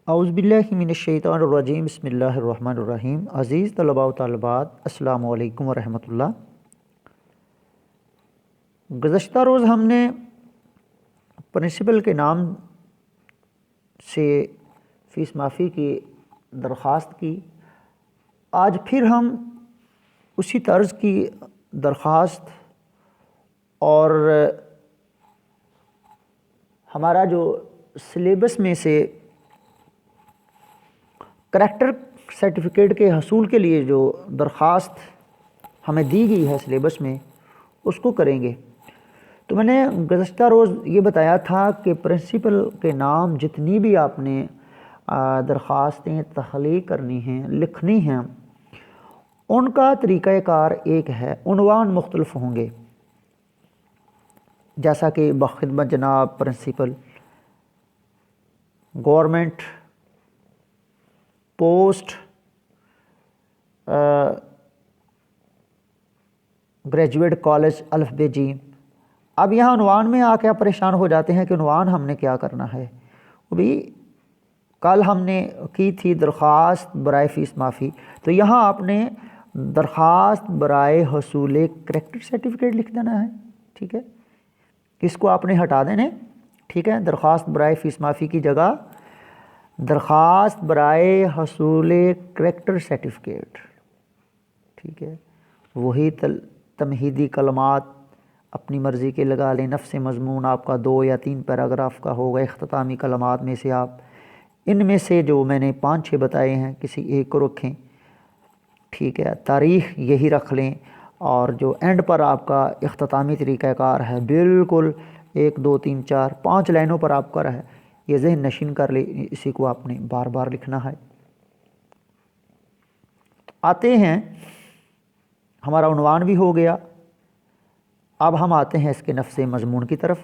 اعوذ باللہ من الشیطان الرجیم بسم اللہ الرحمن الرحیم۔ عزیز طلباء و طالبات، السلام علیکم ورحمۃ اللہ۔ گزشتہ روز ہم نے پرنسپل کے نام سے فیس معافی کی درخواست کی۔ آج پھر ہم اسی طرز کی درخواست اور ہمارا جو سلیبس میں سے کریکٹر سرٹیفکیٹ کے حصول کے لیے جو درخواست ہمیں دی گئی ہے سلیبس میں، اس کو کریں گے۔ تو میں نے گزشتہ روز یہ بتایا تھا کہ پرنسپل کے نام جتنی بھی آپ نے درخواستیں تخلیق کرنی ہیں، لکھنی ہیں، ان کا طریقہ کار ایک ہے، عنوان مختلف ہوں گے، جیسا کہ بخدمت جناب principal, government post, graduate college الف ب ج۔ اب یہاں عنوان میں آ کے آپ پریشان ہو جاتے ہیں کہ عنوان ہم نے کیا کرنا ہے۔ ابھی کل ہم نے کی تھی درخواست برائے فیس معافی، تو یہاں آپ نے درخواست برائے حصول کریکٹر سرٹیفکیٹ لکھ دینا ہے، ٹھیک ہے، اس کو آپ نے ہٹا دینے، ٹھیک ہے۔ درخواست برائے فیس معافی کی جگہ درخواست برائے حصول کریکٹر سرٹیفکیٹ، ٹھیک ہے۔ وہی تمہیدی کلمات اپنی مرضی کے لگا لیں، نفس مضمون آپ کا 2 یا 3 پیراگراف کا ہوگا، اختتامی کلمات میں سے آپ ان میں سے جو میں نے 5-6 بتائے ہیں کسی ایک کو رکھیں، ٹھیک ہے۔ تاریخ یہی رکھ لیں، اور جو اینڈ پر آپ کا اختتامی طریقہ کار ہے بالکل 1 2 3 4 5 لائنوں پر آپ کا رہے، یہ ذہن نشین کر لے، اسی کو آپ نے بار بار لکھنا ہے۔ آتے ہیں، ہمارا عنوان بھی ہو گیا، اب ہم آتے ہیں اس کے نفس مضمون کی طرف۔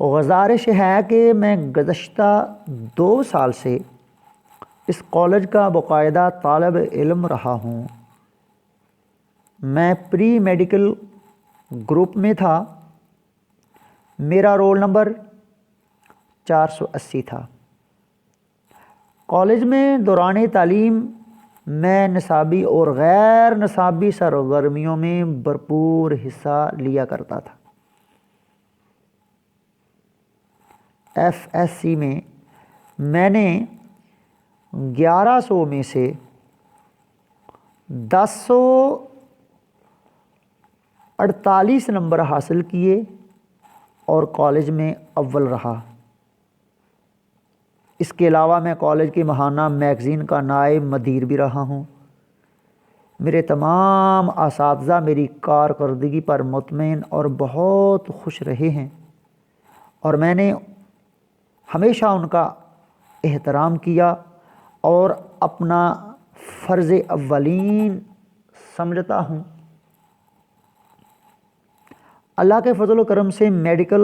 گزارش ہے کہ میں گزشتہ 2 سال سے اس کالج کا باقاعدہ طالب علم رہا ہوں۔ میں پری میڈیکل گروپ میں تھا، میرا رول نمبر 480 تھا۔ کالج میں دوران تعلیم میں نصابی اور غیر نصابی سرگرمیوں میں بھرپور حصہ لیا کرتا تھا۔ ایف ایس سی میں نے 1100 میں سے 1048 نمبر حاصل کیے اور کالج میں اول رہا۔ اس کے علاوہ میں کالج کی ماہانہ میگزین کا نائب مدیر بھی رہا ہوں۔ میرے تمام اساتذہ میری کارکردگی پر مطمئن اور بہت خوش رہے ہیں، اور میں نے ہمیشہ ان کا احترام کیا اور اپنا فرض اولین سمجھتا ہوں۔ اللہ کے فضل و کرم سے میڈیکل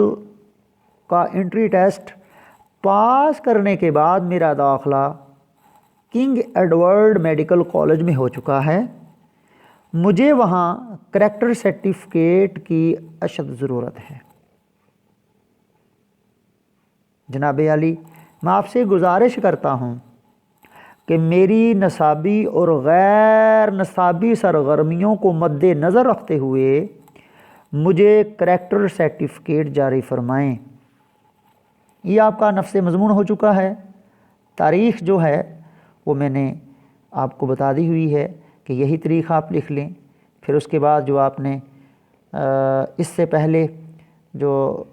کا انٹری ٹیسٹ پاس کرنے کے بعد میرا داخلہ کنگ ایڈورڈ میڈیکل کالج میں ہو چکا ہے۔ مجھے وہاں کریکٹر سرٹیفکیٹ کی اشد ضرورت ہے۔ جناب عالی، میں آپ سے گزارش کرتا ہوں کہ میری نصابی اور غیر نصابی سرگرمیوں کو مد نظر رکھتے ہوئے مجھے کریکٹر سرٹیفکیٹ جاری فرمائیں۔ یہ آپ کا نفس مضمون ہو چکا ہے۔ تاریخ جو ہے وہ میں نے آپ کو بتا دی ہوئی ہے کہ یہی تاریخ آپ لکھ لیں۔ پھر اس کے بعد جو آپ نے اس سے پہلے جو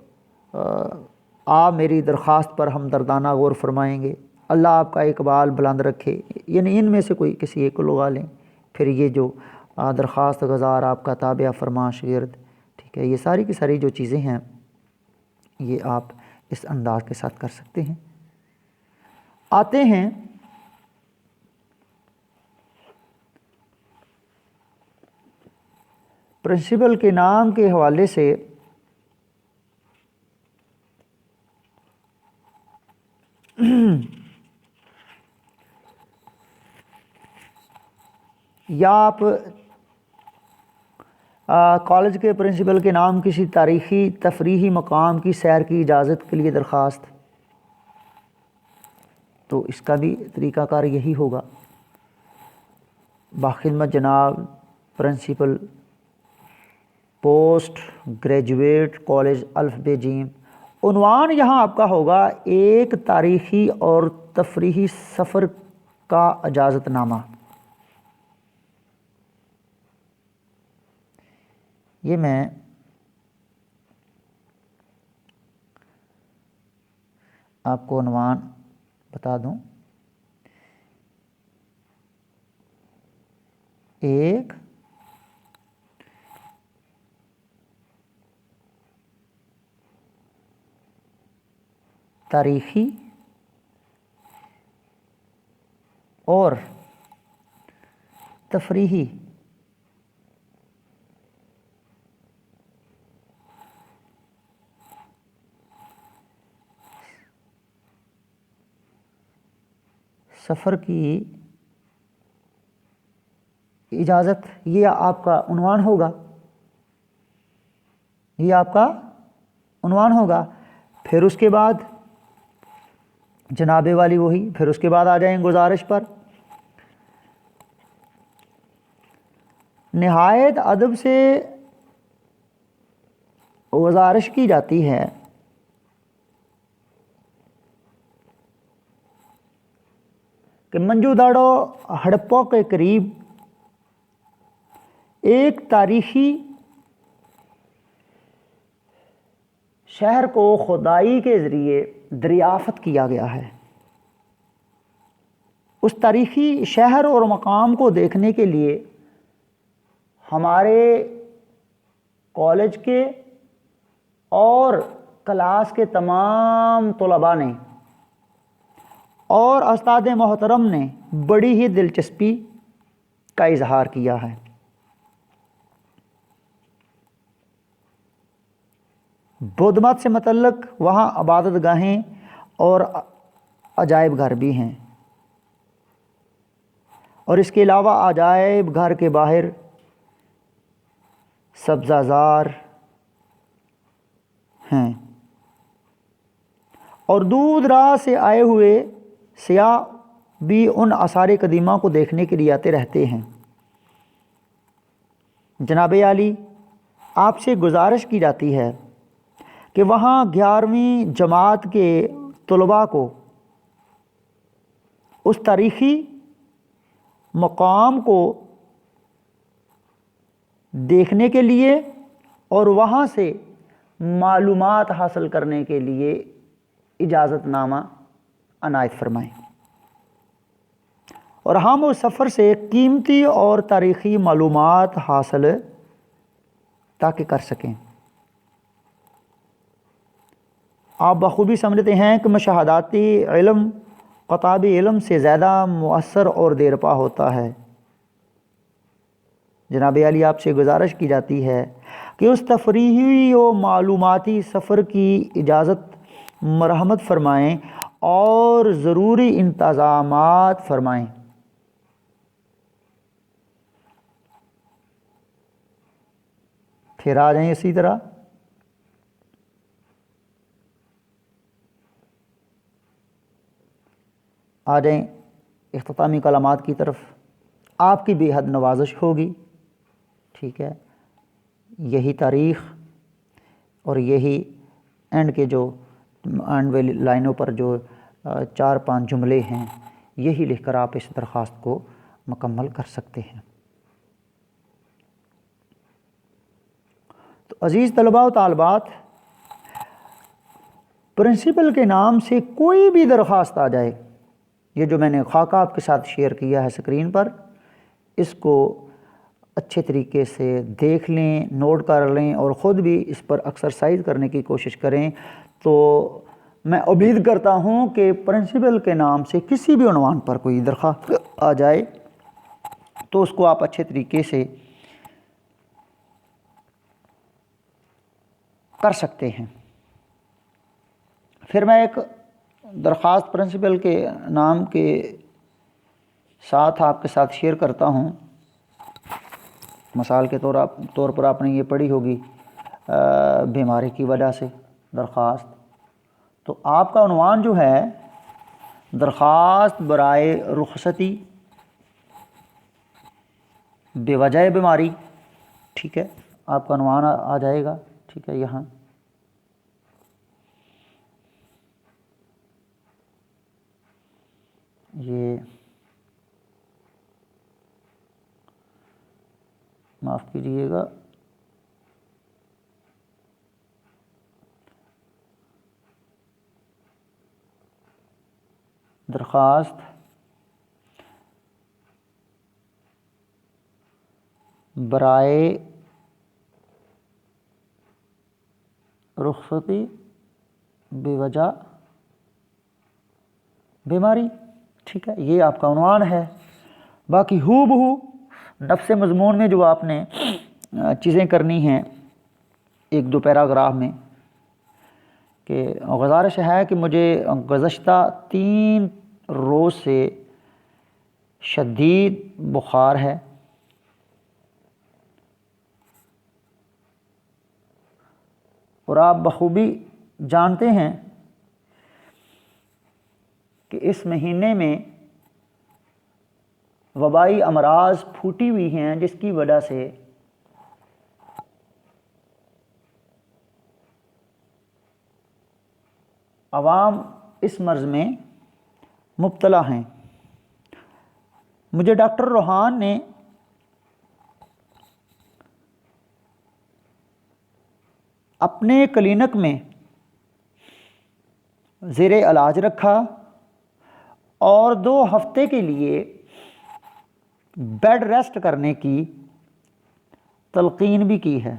آپ میری درخواست پر ہمدردانہ غور فرمائیں گے، اللہ آپ کا اقبال بلند رکھے، یعنی ان میں سے کوئی کسی ایک کو لگا لیں۔ پھر یہ جو درخواست گزار آپ کا تابع فرمان شاگرد، ٹھیک ہے، یہ ساری کی ساری جو چیزیں ہیں یہ آپ اس انداز کے ساتھ کر سکتے ہیں۔ آتے ہیں پرنسپل کے نام کے حوالے سے یا آپ کالج کے پرنسپل کے نام کسی تاریخی تفریحی مقام کی سیر کی اجازت کے لیے درخواست، تو اس کا بھی طریقہ کار یہی ہوگا. باخدمت جناب پرنسپل پوسٹ گریجویٹ کالج الف ب ج. عنوان یہاں آپ کا ہوگا ایک تاریخی اور تفریحی سفر کا اجازت نامہ. یہ میں آپ کو عنوان بتا دوں. ایک تاریخی اور تفریحی سفر کی اجازت، یہ آپ کا عنوان ہوگا. یہ آپ کا عنوان ہوگا. پھر اس کے بعد جناب والی وہی، پھر اس کے بعد آ جائیں گزارش پر. نہایت ادب سے گزارش کی جاتی ہے کہ منجو داڑو ہڑپا کے قریب ایک تاریخی شہر کو کھدائی کے ذریعے دریافت کیا گیا ہے. اس تاریخی شہر اور مقام کو دیکھنے کے لیے ہمارے کالج کے اور کلاس کے تمام طلباء نے اور استاد محترم نے بڑی ہی دلچسپی کا اظہار کیا ہے. بدھ مت سے متعلق وہاں عبادت گاہیں اور عجائب گھر بھی ہیں، اور اس کے علاوہ عجائب گھر کے باہر سبزہ زار ہیں، اور دور دراز سے آئے ہوئے سیاح بھی ان آثار قدیمہ کو دیکھنے کے لیے آتے رہتے ہیں. جناب عالی، آپ سے گزارش کی جاتی ہے کہ وہاں 11ویں جماعت کے طلباء کو اس تاریخی مقام کو دیکھنے کے لیے اور وہاں سے معلومات حاصل کرنے کے لیے اجازت نامہ عنایت فرمائیں، اور ہم اس سفر سے قیمتی اور تاریخی معلومات حاصل تاکہ کر سکیں. آپ بخوبی سمجھتے ہیں کہ مشاہداتی علم کتابی علم سے زیادہ مؤثر اور دیرپا ہوتا ہے. جناب عالی، آپ سے گزارش کی جاتی ہے کہ اس تفریحی و معلوماتی سفر کی اجازت مرحمت فرمائیں اور ضروری انتظامات فرمائیں. پھر آ جائیں اسی طرح آ جائیں اختتامی کلمات کی طرف. آپ کی بے حد نوازش ہوگی، ٹھیک ہے، یہی تاریخ اور یہی اینڈ کے جو اینڈ والی لائنوں پر جو 4-5 جملے ہیں، یہی لکھ کر آپ اس درخواست کو مکمل کر سکتے ہیں. تو عزیز طلباء و طالبات، پرنسپل کے نام سے کوئی بھی درخواست آ جائے، یہ جو میں نے خاکہ آپ کے ساتھ شیئر کیا ہے اسکرین پر، اس کو اچھے طریقے سے دیکھ لیں، نوٹ کر لیں اور خود بھی اس پر ایکسرسائز کرنے کی کوشش کریں. تو میں امید کرتا ہوں کہ پرنسپل کے نام سے کسی بھی عنوان پر کوئی درخواست آ جائے تو اس کو آپ اچھے طریقے سے کر سکتے ہیں. پھر میں ایک درخواست پرنسپل کے نام کے ساتھ آپ کے ساتھ شیئر کرتا ہوں. مثال کے طور پر آپ نے یہ پڑھی ہوگی بیماری کی وجہ سے درخواست. تو آپ کا عنوان جو ہے درخواست برائے رخصتی بے وجہ بیماری، ٹھیک ہے، آپ کا عنوان آ جائے گا، ٹھیک ہے، یہاں یہ معاف کیجیے گا، درخواست برائے رخصتی بے وجہ بیماری، ٹھیک ہے، یہ آپ کا عنوان ہے۔ باقی ہو بہو نفس مضمون میں جو آپ نے چیزیں کرنی ہیں ایک دو پیراگراف میں، کہ گزارش ہے کہ مجھے گزشتہ 3 روز سے شدید بخار ہے، اور آپ بخوبی جانتے ہیں کہ اس مہینے میں وبائی امراض پھوٹی ہوئی ہیں، جس کی وجہ سے عوام اس مرض میں مبتلا ہیں۔ مجھے ڈاکٹر روحان نے اپنے کلینک میں زیر علاج رکھا اور 2 ہفتے کے لیے بیڈ ریسٹ کرنے کی تلقین بھی کی ہے۔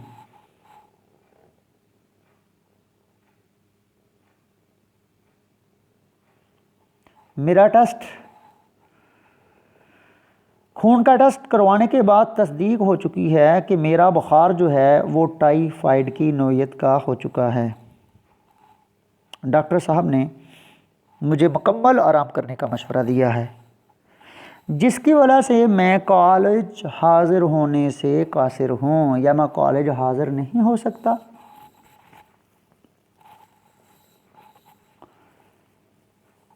میرا ٹیسٹ، خون کا ٹیسٹ کروانے کے بعد تصدیق ہو چکی ہے کہ میرا بخار جو ہے وہ ٹائیفائڈ کی نوعیت کا ہو چکا ہے۔ ڈاکٹر صاحب نے مجھے مکمل آرام کرنے کا مشورہ دیا ہے، جس کی وجہ سے میں کالج حاضر ہونے سے قاصر ہوں، یا میں کالج حاضر نہیں ہو سکتا۔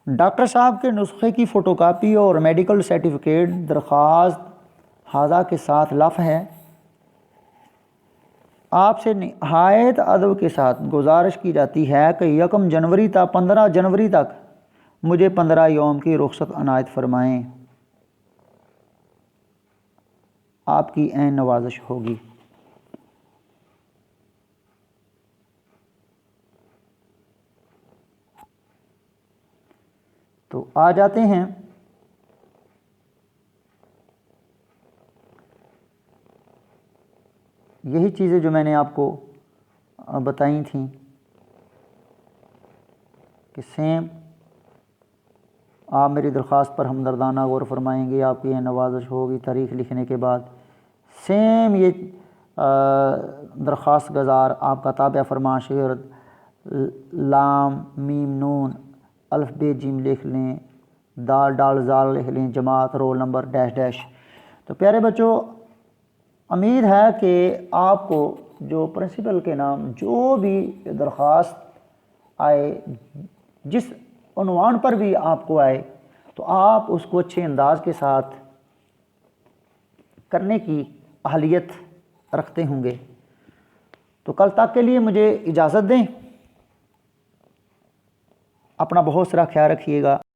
ڈاکٹر صاحب کے نسخے کی فوٹو کاپی اور میڈیکل سرٹیفکیٹ درخواست ہاضہ کے ساتھ لف ہے۔ آپ سے نہایت ادب کے ساتھ گزارش کی جاتی ہے کہ 1 جنوری تا 15 جنوری تک مجھے 15 یوم کی رخصت عنایت فرمائیں، آپ کی عین نوازش ہوگی۔ تو آ جاتے ہیں یہی چیزیں جو میں نے آپ کو بتائی تھیں کہ سیم آپ میری درخواست پر ہمدردانہ غور فرمائیں گے، آپ کی یہ نوازش ہوگی۔ تاریخ لکھنے کے بعد سیم یہ درخواست گزار آپ کا تابع فرما شعر لام میم نون الف بے جیم لکھ لیں، دال ڈال زال لکھ لیں، جماعت رول نمبر ڈیش ڈیش۔ تو پیارے بچوں، امید ہے کہ آپ کو جو پرنسپل کے نام جو بھی درخواست آئے، جس عنوان پر بھی آپ کو آئے، تو آپ اس کو اچھے انداز کے ساتھ کرنے کی اہلیت رکھتے ہوں گے۔ تو کل تک کے لیے مجھے اجازت دیں، اپنا بہت سارا خیال رکھیے گا۔